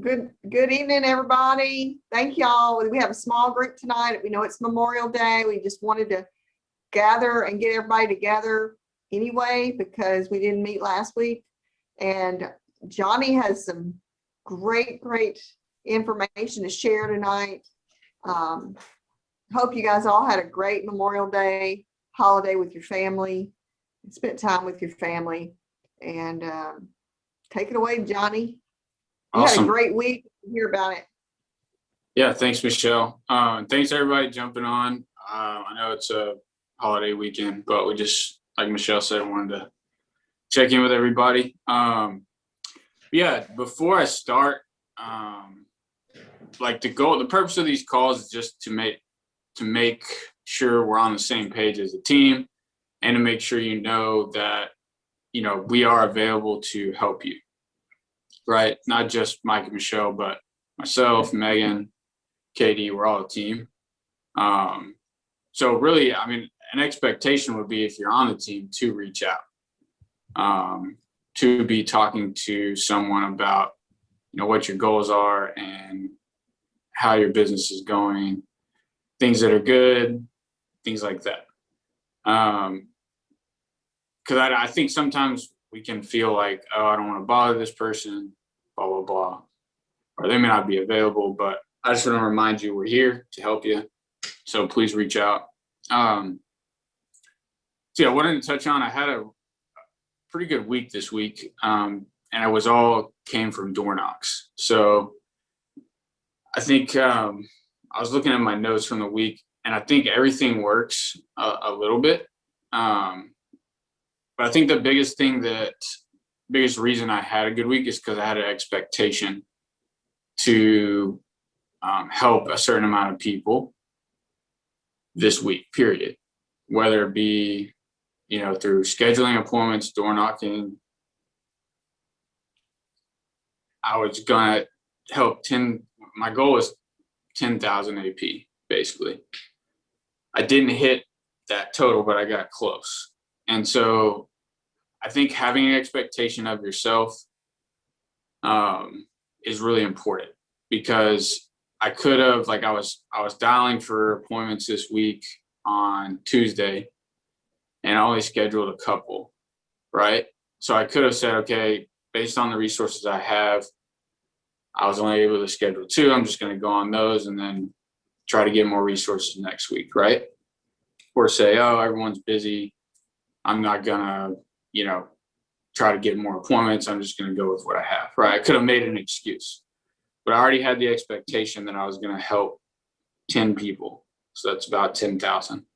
Good evening, everybody. Thank y'all. We have a small group tonight. We know it's Memorial Day. We just wanted to gather and get everybody together anyway because we didn't meet last week. And Johnny has some great information to share tonight. Hope you guys all had a great Memorial Day holiday with your family, spent time with your family, and take it away, Johnny. You Awesome. had a great week. Hear about it. Yeah, thanks, Michelle. Thanks everybody jumping on. I know it's a holiday weekend, but we just, like Michelle said, wanted to check in with everybody. Yeah, before I start, like the purpose of these calls is just to make sure we're on the same page as a team, and to make sure you know that we are available to help you. Right, not just Mike and Michelle, but myself, Megan, Katie, we're all a team. So really, I mean, an expectation would be if you're on the team to reach out, to be talking to someone about, what your goals are and how your business is going, things that are good, things like that. Because I think sometimes we can feel like, oh, I don't want to bother this person, blah, blah, blah. Or they may not be available, but I just want to remind you we're here to help you. So please reach out. So yeah, I wanted to touch on, I had a pretty good week this week. And it all came from door knocks. So I think I was looking at my notes from the week, and I think everything works a little bit. But I think the biggest reason I had a good week is because I had an expectation to help a certain amount of people this week, period. Whether it be, through scheduling appointments, door knocking. I was gonna help my goal was 10,000 AP, basically. I didn't hit that total, but I got close. And so I think having an expectation of yourself is really important, because I could have, I was dialing for appointments this week on Tuesday, and I only scheduled a couple, right? So I could have said, okay, based on the resources I have, I was only able to schedule 2. I'm just going to go on those and then try to get more resources next week, right? Or say, oh, everyone's busy, I'm not gonna, try to get more appointments. I'm just gonna go with what I have, right? I could have made an excuse, but I already had the expectation that I was gonna help 10 people. So that's about 10,000.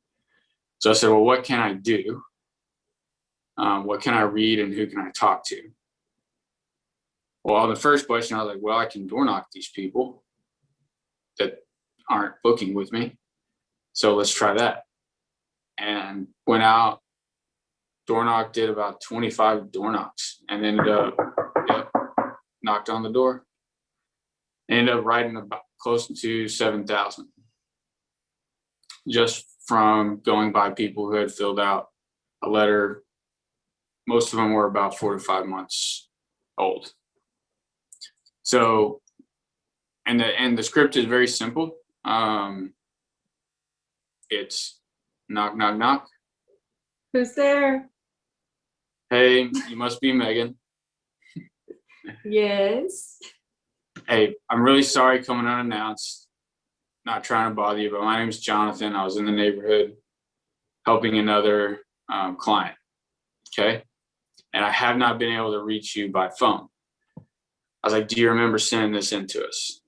So I said, well, what can I do? What can I read and who can I talk to? Well, on the first question, I was like, well, I can door knock these people that aren't booking with me. So let's try that. And went out, door knocked, did about 25 door knocks, and ended up, knocked on the door. Ended up writing about close to 7,000 just from going by people who had filled out a letter. Most of them were about 4 to 5 months old. So, and the script is very simple. It's knock, knock, knock. Who's there? Hey, you must be Megan. Yes. Hey, I'm really sorry coming unannounced. Not trying to bother you, but my name's Jonathan. I was in the neighborhood helping another client. Okay. And I have not been able to reach you by phone. I was like, do you remember sending this in to us?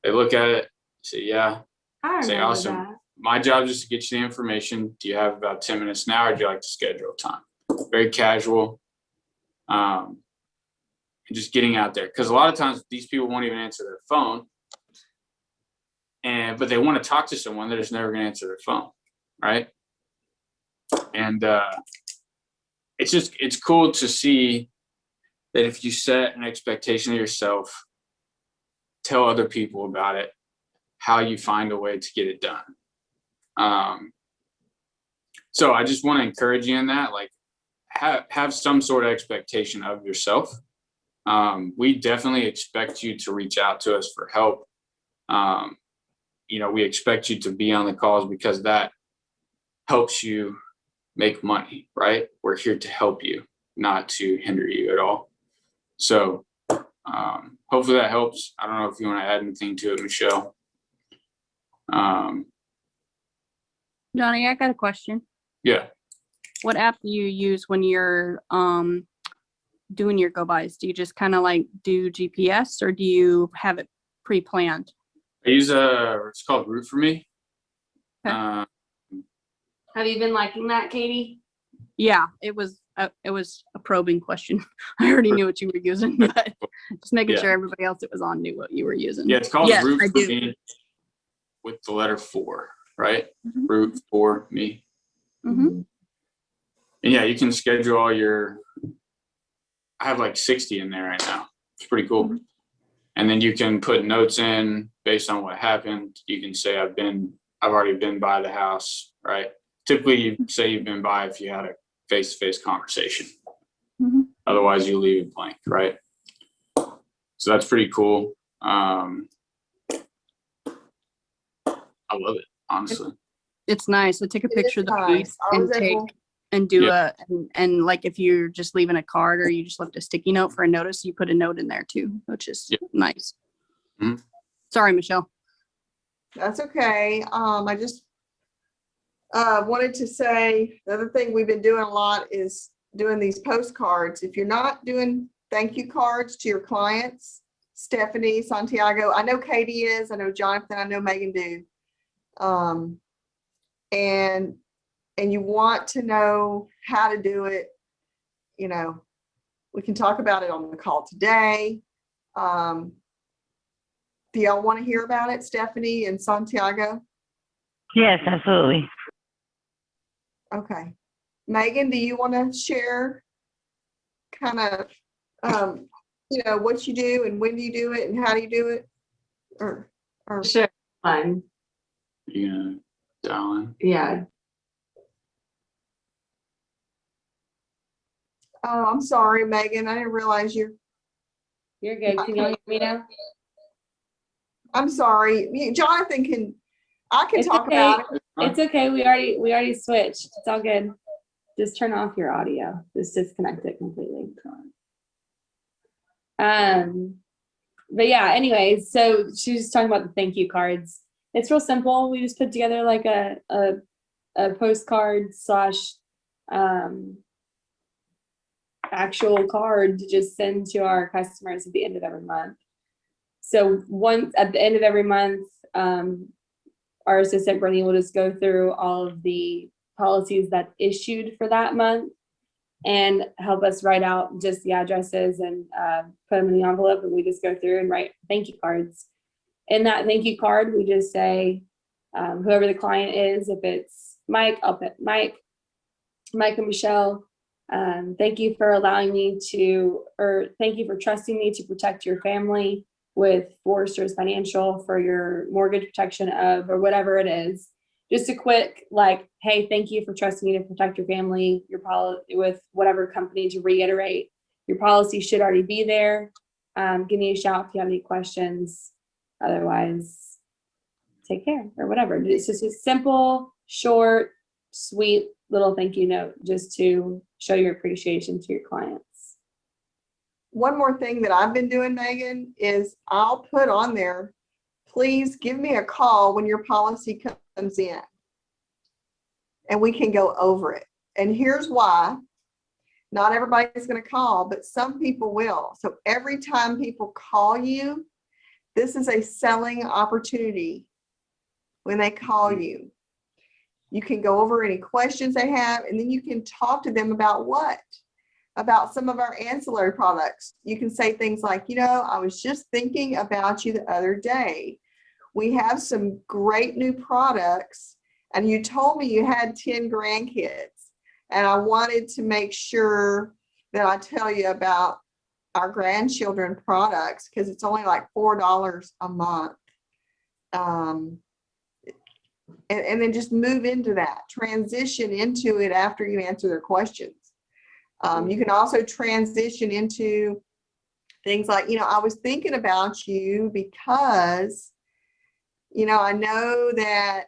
They look at it, say, yeah. I say, remember awesome. that. My job is to get you the information. Do you have about 10 minutes now, or would you like to schedule a time? Very casual. And just getting out there. Because a lot of times these people won't even answer their phone. But they want to talk to someone, they're just never going to answer their phone. Right. And it's cool to see that if you set an expectation of yourself, tell other people about it, how you find a way to get it done. So I just want to encourage you in that, like have some sort of expectation of yourself, We definitely expect you to reach out to us for help. We expect you to be on the calls because that helps you make money, right? We're here to help you, not to hinder you at all. So hopefully that helps. I don't know if you want to add anything to it, Michelle. Johnny, I got a question. Yeah. What app do you use when you're doing your go-bys? Do you just kind of like do GPS, or do you have it pre-planned? I use it's called Root for Me. Okay. Have you been liking that, Katie? Yeah, it was a probing question. I already knew what you were using, but just making sure everybody else that was on knew what you were using. Yeah, it's called Yes, Root I for do. Me with the letter 4, right? Mhm. Root for Me. Mm-hmm. And yeah, you can schedule all your, I have like 60 in there right now. It's pretty cool. Mm-hmm. And then you can put notes in based on what happened. You can say, I've already been by the house, right? Typically you say you've been by if you had a face-to-face conversation. Mm-hmm. Otherwise you leave it blank, right? So that's pretty cool. I love it, honestly. It's nice. I take a It picture is of the nice. piece I and was able, do Yeah. and like if you're just leaving a card or you just left a sticky note for a notice, you put a note in there too, which is Yeah. nice. Mhm. Sorry, Michelle. that's okay. I just wanted to say, the other thing we've been doing a lot is doing these postcards. If you're not doing thank you cards to your clients, Stephanie, Santiago, I know Katie is, I know Jonathan, I know Megan do. And you want to know how to do it, we can talk about it on the call today. Do y'all want to hear about it, Stephanie and Santiago? Yes, absolutely. Okay. Megan, do you want to share kind of, what you do and when do you do it and how do you do it? Or Sure. Fun. You gonna dial in? Yeah. oh, I'm sorry, Megan. I didn't realize you're, You're good. Can you hear me now? I'm sorry. Jonathan I can It's talk okay. about it. It's okay. We already switched. It's all good. Just turn off your audio. Just disconnect it completely. But yeah, anyways, so she's talking about the thank you cards. It's real simple. We just put together like a postcard / actual card to just send to our customers at the end of every month. So once at the end of every month, our assistant Brittany will just go through all of the policies that issued for that month and help us write out just the addresses and put them in the envelope, and we just go through and write thank you cards. In that thank you card, we just say whoever the client is. If it's Mike, I'll put Mike and Michelle. Thank you for allowing me to, or thank you for trusting me to protect your family with Forrester's Financial for your mortgage protection of, or whatever it is. Just a quick, like, hey, thank you for trusting me to protect your family, your policy with whatever company. To reiterate, your policy should already be there. Give me a shout if you have any questions. Otherwise, take care or whatever. It's just a simple, short, sweet little thank you note just to show your appreciation to your clients. One more thing that I've been doing, Megan, is I'll put on there, please give me a call when your policy comes in and we can go over it. And here's why. Not everybody's going to call, but some people will. So every time people call you, this is a selling opportunity when they call you. You can go over any questions they have, and then you can talk to them about what? About some of our ancillary products. You can say things like, I was just thinking about you the other day. We have some great new products, and you told me you had 10 grandkids, and I wanted to make sure that I tell you about our grandchildren products because it's only like $4 a month. And then just move into that, transition into it after you answer their questions. You can also transition into things like, I was thinking about you because, I know that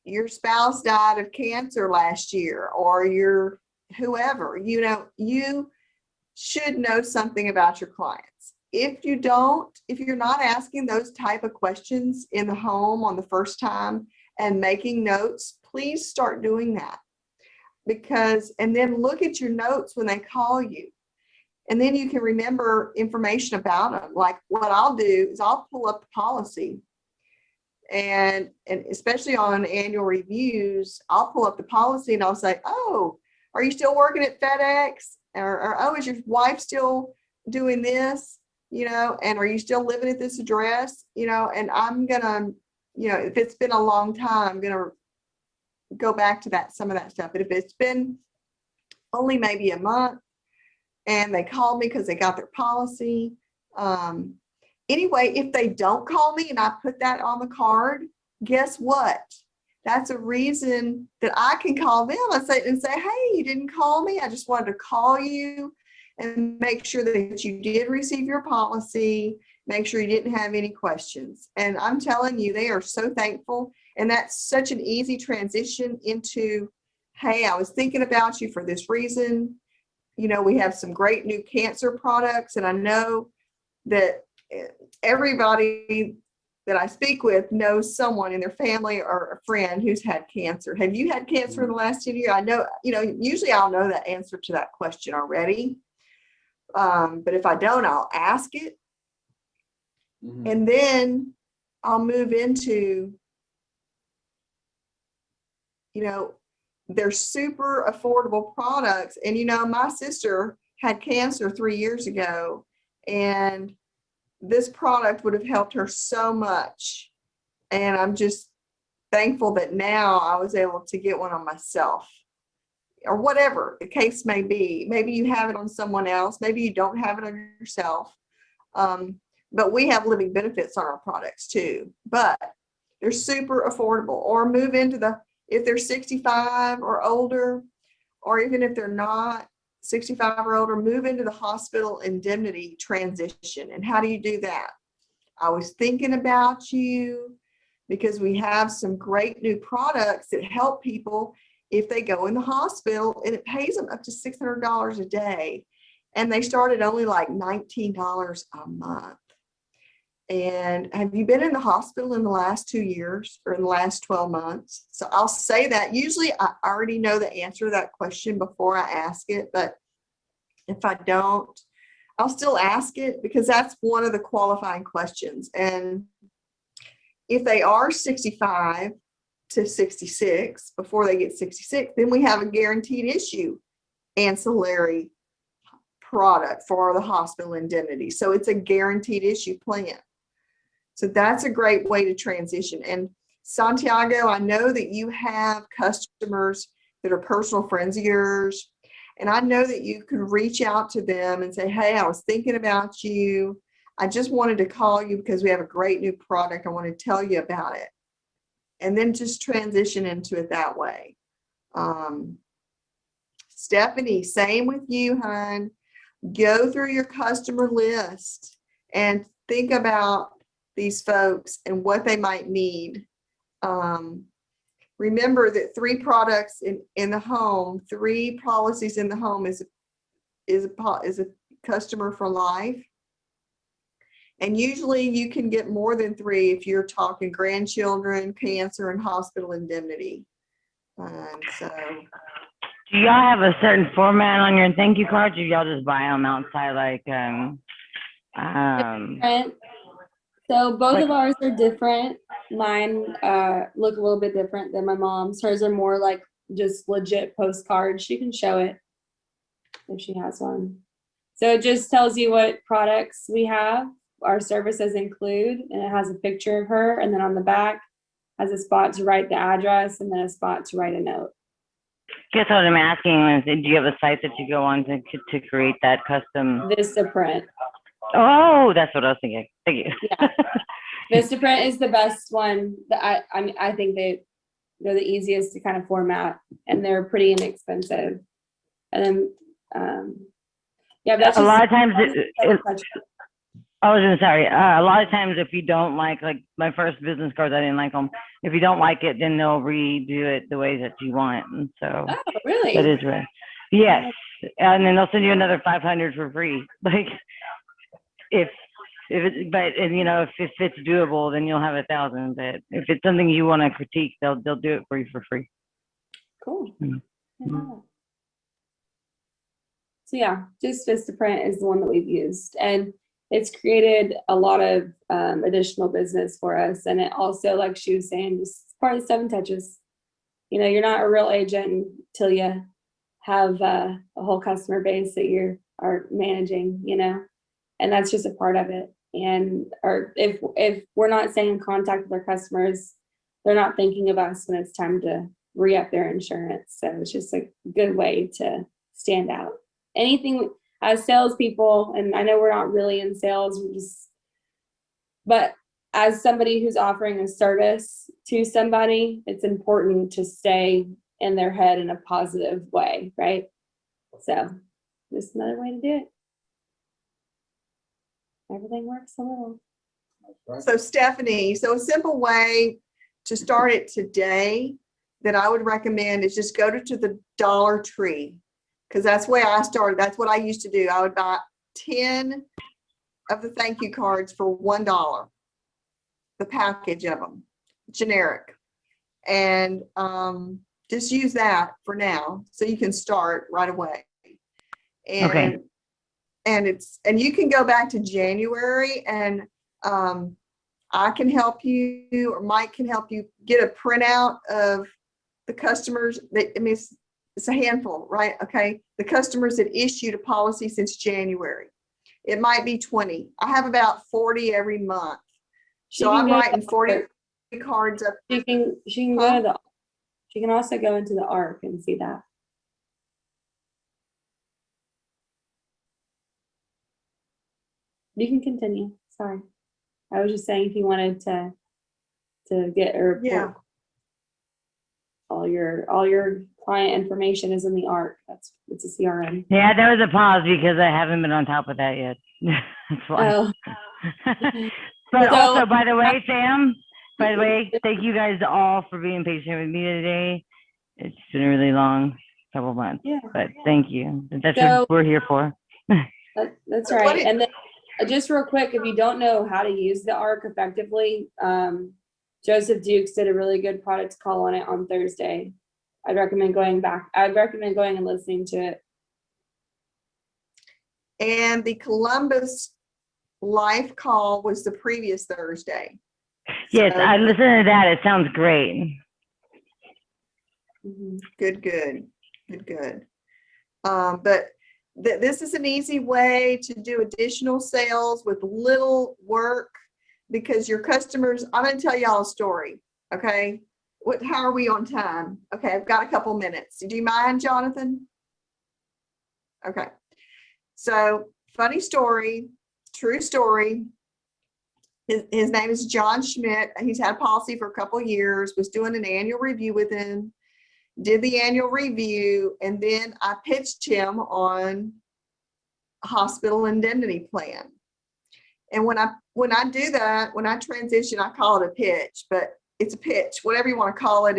your spouse died of cancer last year, or your whoever, you should know something about your clients. If you don't, if you're not asking those type of questions in the home on the first time and making notes, please start doing that. And then look at your notes when they call you. And then you can remember information about them. Like what I'll do is I'll pull up the policy, and especially on annual reviews, I'll pull up the policy and I'll say, oh, are you still working at FedEx? Or oh, is your wife still doing this? And are you still living at this address? And I'm gonna, if it's been a long time, I'm gonna go back to some of that stuff. But if it's been only maybe a month and they called me because they got their policy, anyway, if they don't call me and I put that on the card, guess what? That's a reason that I can call them and say, hey, you didn't call me. I just wanted to call you and make sure that you did receive your policy, make sure you didn't have any questions. And I'm telling you, they are so thankful. And that's such an easy transition into, hey, I was thinking about you for this reason. We have some great new cancer products, and I know that everybody that I speak with knows someone in their family or a friend who's had cancer. Have you had cancer in the last 2 years? I know, usually I'll know the answer to that question already. But if I don't, I'll ask it. Mhm. And then I'll move into, they're super affordable products. And, my sister had cancer 3 years ago, and this product would have helped her so much. And I'm just thankful that now I was able to get one on myself, or whatever the case may be. Maybe you have it on someone else. Maybe you don't have it on yourself. But we have living benefits on our products too. But they're super affordable. Or move into if they're 65 or older, or even if they're not 65 or older, move into the hospital indemnity transition. And how do you do that? I was thinking about you because we have some great new products that help people if they go in the hospital, and it pays them up to $600 a day. And they start at only like $19 a month. And have you been in the hospital in the last 2 years or in the last 12 months? So I'll say that. Usually I already know the answer to that question before I ask it, but if I don't, I'll still ask it because that's one of the qualifying questions. And if they are 65 to 66, before they get 66, then we have a guaranteed issue ancillary product for the hospital indemnity. So it's a guaranteed issue plan. So that's a great way to transition. And Santiago, I know that you have customers that are personal friends of yours. And I know that you can reach out to them and say, hey, I was thinking about you. I just wanted to call you because we have a great new product. I want to tell you about it. And then just transition into it that way. Stephanie, same with you, hon. Go through your customer list and think about these folks and what they might need. Remember that 3 products in the home, 3 policies in the home is a customer for life. And usually you can get more than 3 if you're talking grandchildren, cancer, and hospital indemnity. So. Do y'all have a certain format on your thank you cards, or y'all just buy them outside? Different. So both of ours are different. Mine look a little bit different than my mom's. Hers are more like just legit postcards. She can show it if she has one. So it just tells you what products we have, our services include, and it has a picture of her. And then on the back has a spot to write the address and then a spot to write a note. Guess what I'm asking is, do you have a site that you go on to create that custom? Vistaprint. Oh, that's what I was thinking. Thank you. Yeah. Vistaprint is the best one. That I think they're the easiest to kind of format, and they're pretty inexpensive. And then Yeah, that's A just. lot of times, I was gonna sorry. A lot of times, if you don't like my first business cards, I didn't like them. If you don't like it, then they'll redo it the way that you want. And so Oh, really? that is right. Yes, and then they'll send you another 500 for free. Like if you know if it's doable, then you'll have 1,000. But if it's something you want to critique, they'll do it for you for free. Cool. Mm. Yeah. So yeah, just Vistaprint is the one that we've used, and it's created a lot of additional business for us. And it also, like she was saying, just part of the 7 touches. You know, you're not a real agent until you have a whole customer base that you are managing, you know, and that's just a part of it. And or if we're not staying in contact with our customers, they're not thinking of us when it's time to re-up their insurance. So it's just a good way to stand out. Anything as salespeople, and I know we're not really in sales, but as somebody who's offering a service to somebody, it's important to stay in their head in a positive way, right? So just another way to do it. Everything works a little. So Stephanie, so a simple way to start it today that I would recommend is just go to the Dollar Tree, because that's the way I started. That's what I used to do. I would buy 10 of the thank you cards for $1, the package of them, generic. And just use that for now so you can start right away. And Okay. and you can go back to January, and I can help you, or Mike can help you get a printout of the customers that, I mean, it's a handful, right? Okay. The customers that issued a policy since January. It might be 20. I have about 40 every month. So I'm writing 40 cards up. She can go to the, she can also go into the ARC and see that. You can continue. Sorry. I was just saying if you wanted to get a report. Yeah. All your client information is in the ARC. It's a CRM. Yeah, there was a pause because I haven't been on top of that yet. That's why. Oh. But So- also, by the way, Sam, by the way, thank you guys all for being patient with me today. It's been a really long couple months, Yeah. but thank you. That's So- what we're here for. That's right. And then just real quick, if you don't know how to use the ARC effectively, Joseph Dukes did a really good product call on it on Thursday. I'd recommend going and listening to it. And the Columbus live call was the previous Thursday. Yes, So, I listened to that. It sounds great. good. But this is an easy way to do additional sales with little work, because your customers, I'm going to tell y'all a story. Okay. How are we on time? Okay. I've got a couple minutes. Do you mind, Jonathan? Okay. So funny story, true story. His name is John Schmidt. He's had a policy for a couple of years, was doing an annual review with him, did the annual review, and then I pitched him on a hospital indemnity plan. And when I do that, when I transition, I call it a pitch, but it's a pitch, whatever you want to call it.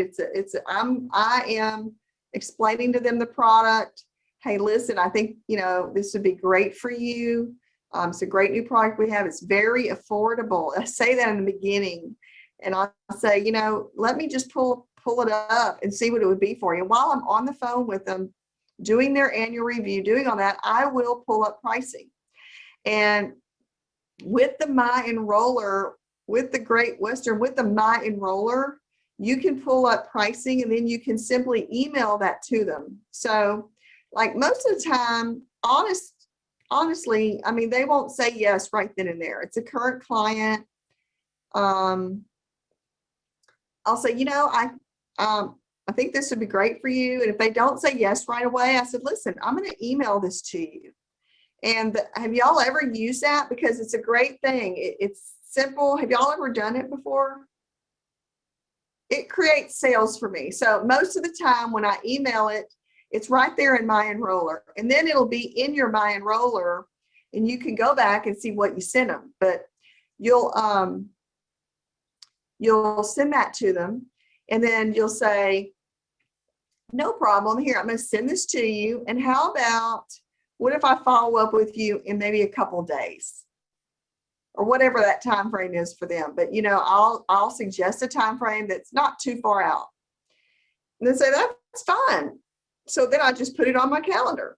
I am explaining to them the product. Hey, listen, I think, this would be great for you. It's a great new product we have. It's very affordable. I say that in the beginning, and I'll say, let me just pull it up and see what it would be for you. While I'm on the phone with them, doing their annual review, doing all that, I will pull up pricing. And with the My Enroller, with the Great Western, with the My Enroller, you can pull up pricing, and then you can simply email that to them. So like most of the time, honestly, I mean, they won't say yes right then and there. It's a current client. I'll say, I think this would be great for you. And if they don't say yes right away, I said, listen, I'm going to email this to you. And have y'all ever used that? Because it's a great thing. It's simple. Have y'all ever done it before? It creates sales for me. So most of the time when I email it, It's right there in My Enroller. And then it'll be in your My Enroller and you can go back and see what you sent them. But you'll send that to them and then you'll say, no problem, here, I'm going to send this to you. And how about, what if I follow up with you in maybe a couple of days? Or whatever that time frame is for them. But you know, I'll suggest a time frame that's not too far out. And they say, that's fine. So then I just put it on my calendar.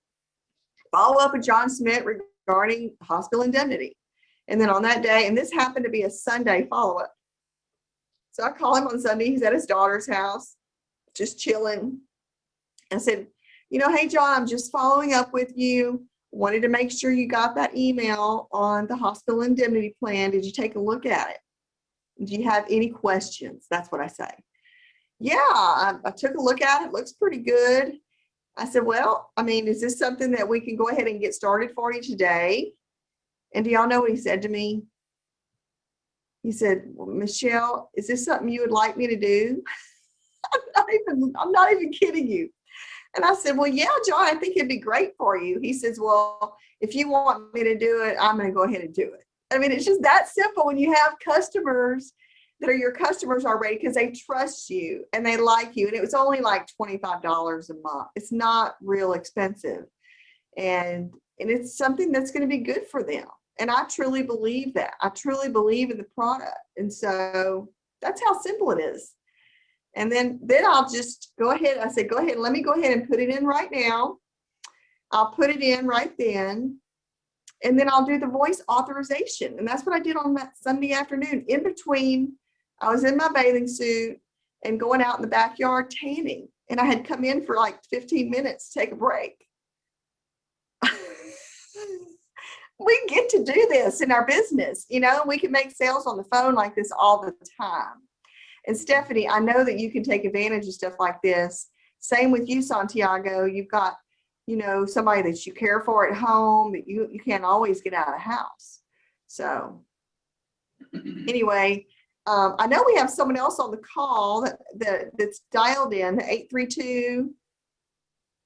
Follow up with John Smith regarding hospital indemnity. And then on that day, and this happened to be a Sunday follow-up. So I call him on Sunday, he's at his daughter's house, just chilling. I said, you know, hey, John, I'm just following up with you. Wanted to make sure you got that email on the hospital indemnity plan. Did you take a look at it? Do you have any questions? That's what I say. Yeah, I took a look at it. Looks pretty good. I said, well, I mean, is this something that we can go ahead and get started for you today? And do y'all know what he said to me? He said, well, Michelle, is this something you would like me to do? I'm not even kidding you. And I said, well, yeah, John, I think it'd be great for you. He says, well, if you want me to do it, I'm going to go ahead and do it. I mean, it's just that simple when you have customers that are your customers already because they trust you and they like you. And it was only like $25 a month. It's not real expensive. And it's something that's going to be good for them. And I truly believe that. I truly believe in the product. And so that's how simple it is. And then I'll just go ahead. I said, go ahead. Let me go ahead and put it in right now. I'll put it in right then. And then I'll do the voice authorization. And that's what I did on that Sunday afternoon. In between, I was in my bathing suit and going out in the backyard tanning. And I had come in for like 15 minutes to take a break. We get to do this in our business. You know, we can make sales on the phone like this all the time. And Stephanie, I know that you can take advantage of stuff like this. Same with you, Santiago. You've got, you know, somebody that you care for at home that you can't always get out of the house. So anyway, I know we have someone else on the call that's dialed in, the 832,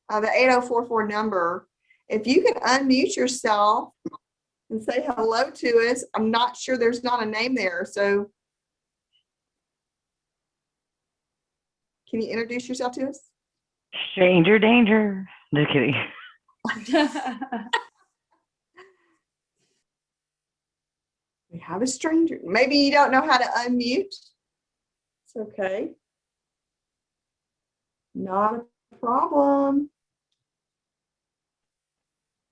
the 8044 number. If you can unmute yourself and say hello to us. I'm not sure, there's not a name there. So can you introduce yourself to us? Stranger danger. Just kidding. We have a stranger. Maybe you don't know how to unmute. It's okay. Not a problem.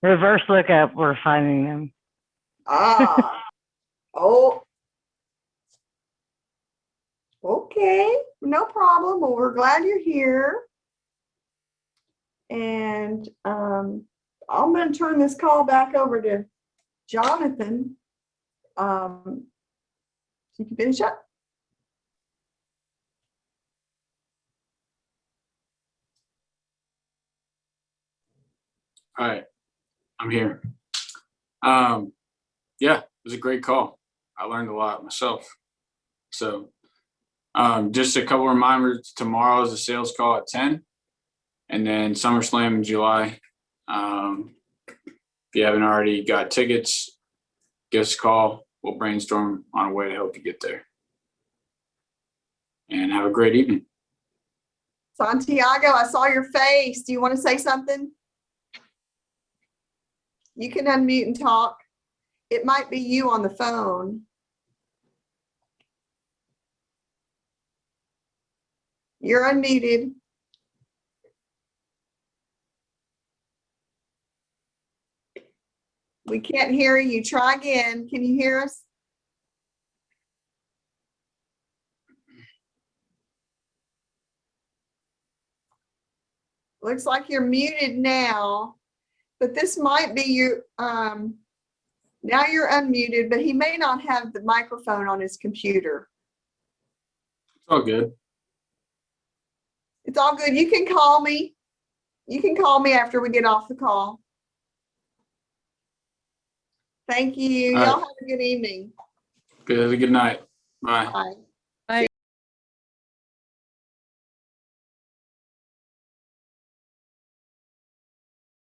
Reverse lookup, we're finding them. Ah. Oh. Okay, no problem. Well, we're glad you're here. And I'm going to turn this call back over to Jonathan. So you can finish up. All right, I'm here. Yeah, it was a great call. I learned a lot myself. So just a couple reminders, tomorrow is a sales call at 10, and then SummerSlam in July. If you haven't already got tickets, give us a call. We'll brainstorm on a way to help you get there. And have a great evening. Santiago, I saw your face. Do you want to say something? You can unmute and talk. It might be you on the phone. You're unmuted. We can't hear you. Try again. Can you hear us? Looks like you're muted now, but this might be your, now you're unmuted, but he may not have the microphone on his computer. It's all good. It's all good. You can call me. You can call me after we get off the call. Thank you. All right. Y'all have a good evening. Good. Have a good night. Bye. Bye.